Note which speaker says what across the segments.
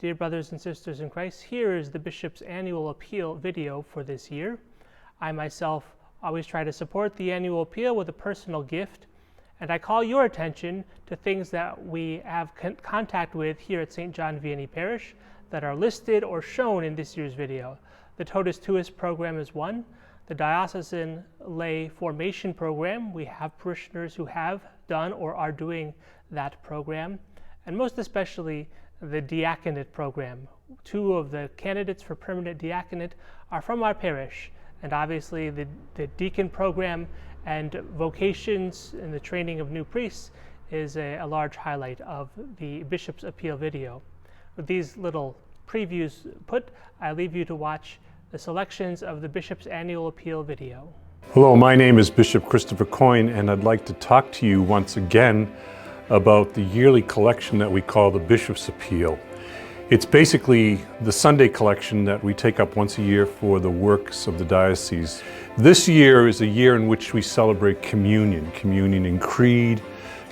Speaker 1: Dear brothers and sisters in Christ, here is the Bishop's annual appeal video for this year. I myself always try to support the annual appeal with a personal gift, and I call your attention to things that we have contact with here at St. John Vianney Parish that are listed or shown in this year's video. The Totus Tuus program is one. The Diocesan Lay Formation Program, we have parishioners who have done or are doing that program, and most especially the Diaconate program. Two of the candidates for permanent diaconate are from our parish, and obviously the deacon program and vocations and the training of new priests is a large highlight of the Bishop's Appeal video. With these little previews put, I leave you to watch the selections of the Bishop's Annual Appeal video.
Speaker 2: Hello, my name is Bishop Christopher Coyne, and I'd like to talk to you once again about the yearly collection that we call the Bishop's Appeal. It's basically the Sunday collection that we take up once a year for the works of the diocese. This year is a year in which we celebrate communion, communion in creed,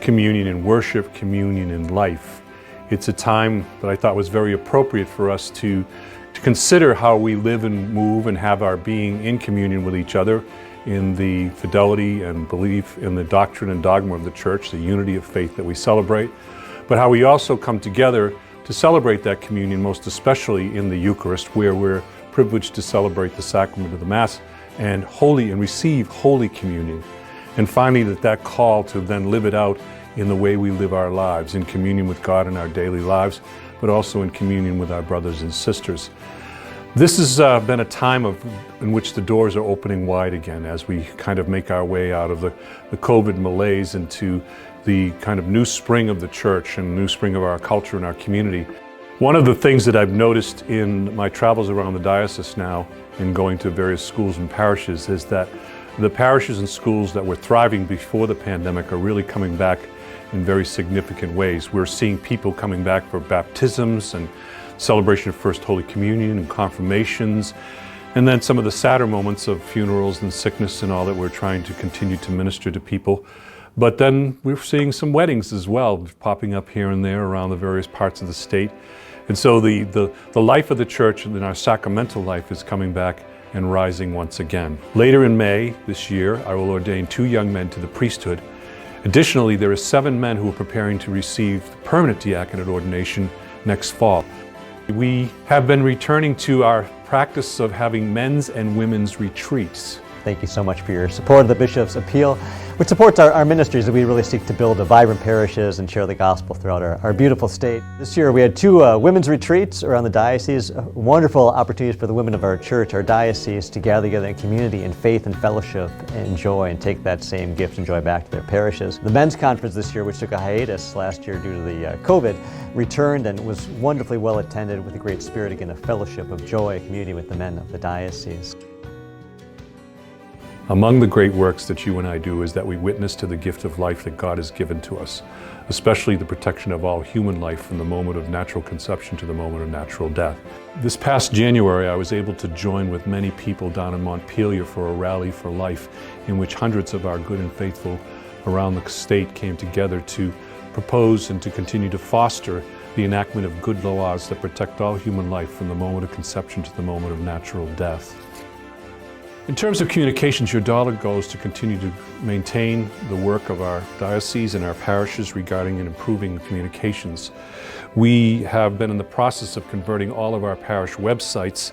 Speaker 2: communion in worship, communion in life. It's a time that I thought was very appropriate for us to consider how we live and move and have our being in communion with each other, in the fidelity and belief in the doctrine and dogma of the Church, the unity of faith that we celebrate, but how we also come together to celebrate that communion, most especially in the Eucharist, where we're privileged to celebrate the sacrament of the Mass and receive Holy Communion. And finally, that call to then live it out in the way we live our lives, in communion with God in our daily lives, but also in communion with our brothers and sisters. This has been a time in which the doors are opening wide again as we kind of make our way out of the COVID malaise into the kind of new spring of the Church and new spring of our culture and our community. One of the things that I've noticed in my travels around the diocese now in going to various schools and parishes is that the parishes and schools that were thriving before the pandemic are really coming back in very significant ways. We're seeing people coming back for baptisms and celebration of First Holy Communion and confirmations, and then some of the sadder moments of funerals and sickness and all that we're trying to continue to minister to people. But then we're seeing some weddings as well, popping up here and there around the various parts of the state. And so the life of the Church and our sacramental life is coming back and rising once again. Later in May this year, I will ordain 2 young men to the priesthood. Additionally, there are 7 men who are preparing to receive the permanent diaconate ordination next fall. We have been returning to our practice of having men's and women's retreats.
Speaker 3: Thank you so much for your support of the Bishop's Appeal, which supports our ministries that we really seek to build vibrant parishes and share the gospel throughout our beautiful state. This year we had 2 women's retreats around the diocese, wonderful opportunities for the women of our church, our diocese, to gather together in community, in faith and fellowship and joy, and take that same gift and joy back to their parishes. The men's conference this year, which took a hiatus last year due to the COVID, returned and was wonderfully well attended with a great spirit again of fellowship, of joy, community with the men of the diocese.
Speaker 2: Among the great works that you and I do is that we witness to the gift of life that God has given to us, especially the protection of all human life from the moment of natural conception to the moment of natural death. This past January, I was able to join with many people down in Montpelier for a rally for life in which hundreds of our good and faithful around the state came together to propose and to continue to foster the enactment of good laws that protect all human life from the moment of conception to the moment of natural death. In terms of communications, your dollar goes to continue to maintain the work of our diocese and our parishes regarding and improving communications. We have been in the process of converting all of our parish websites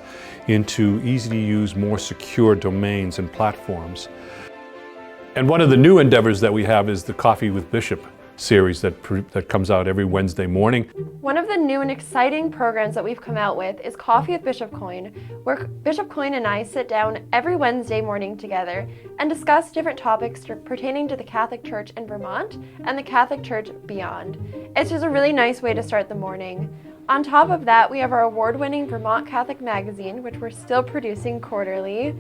Speaker 2: into easy-to-use, more secure domains and platforms. And one of the new endeavors that we have is the Coffee with Bishop series that comes out every Wednesday morning.
Speaker 4: One of the new and exciting programs that we've come out with is Coffee with Bishop Coyne, where Bishop Coyne and I sit down every Wednesday morning together and discuss different topics pertaining to the Catholic Church in Vermont and the Catholic Church beyond. It's just a really nice way to start the morning. On top of that, we have our award-winning Vermont Catholic magazine, which we're still producing quarterly.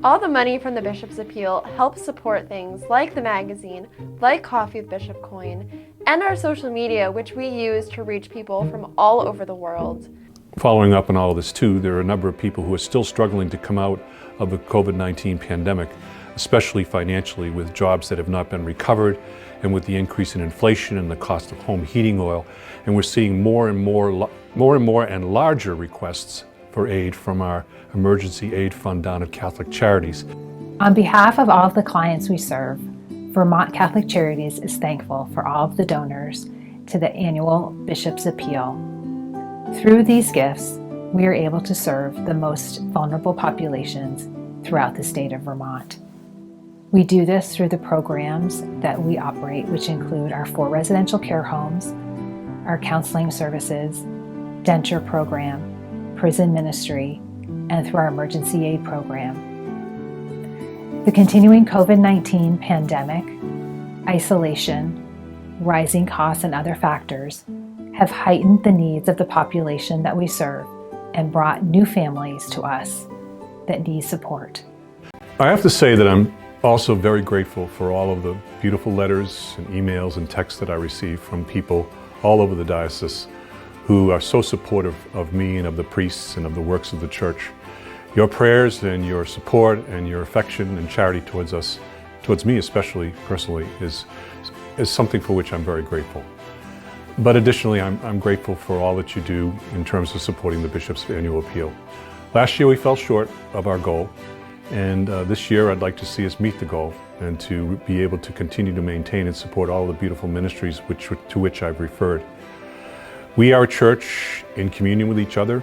Speaker 4: All the money from the Bishop's Appeal helps support things like the magazine, like Coffee with Bishop Coyne, and our social media, which we use to reach people from all over the world.
Speaker 2: Following up on all of this too, there are a number of people who are still struggling to come out of the COVID-19 pandemic, especially financially, with jobs that have not been recovered and with the increase in inflation and the cost of home heating oil. And we're seeing more and more more and more and larger requests for aid from our emergency aid fund down at Catholic Charities.
Speaker 5: On behalf of all of the clients we serve, Vermont Catholic Charities is thankful for all of the donors to the annual Bishop's Appeal. Through these gifts, we are able to serve the most vulnerable populations throughout the state of Vermont. We do this through the programs that we operate, which include our 4 residential care homes, our counseling services, denture program, prison ministry, and through our emergency aid program. The continuing COVID-19 pandemic, isolation, rising costs, and other factors have heightened the needs of the population that we serve and brought new families to us that need support.
Speaker 2: I have to say that I'm also very grateful for all of the beautiful letters and emails and texts that I receive from people all over the diocese who are so supportive of me and of the priests and of the works of the church. Your prayers and your support and your affection and charity towards us, towards me especially personally, is something for which I'm very grateful. But additionally, I'm grateful for all that you do in terms of supporting the Bishop's Annual Appeal. Last year we fell short of our goal, and this year I'd like to see us meet the goal and to be able to continue to maintain and support all of the beautiful ministries to which I've referred. We are a church in communion with each other,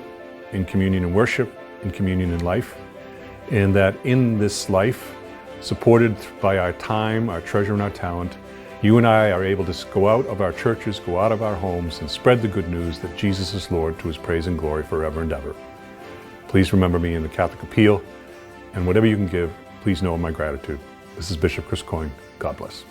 Speaker 2: in communion in worship, in communion in life, and that in this life, supported by our time, our treasure, and our talent, you and I are able to go out of our churches, go out of our homes, and spread the good news that Jesus is Lord, to his praise and glory forever and ever. Please remember me in the Catholic Appeal, and whatever you can give, please know my gratitude. This is Bishop Chris Coyne. God bless.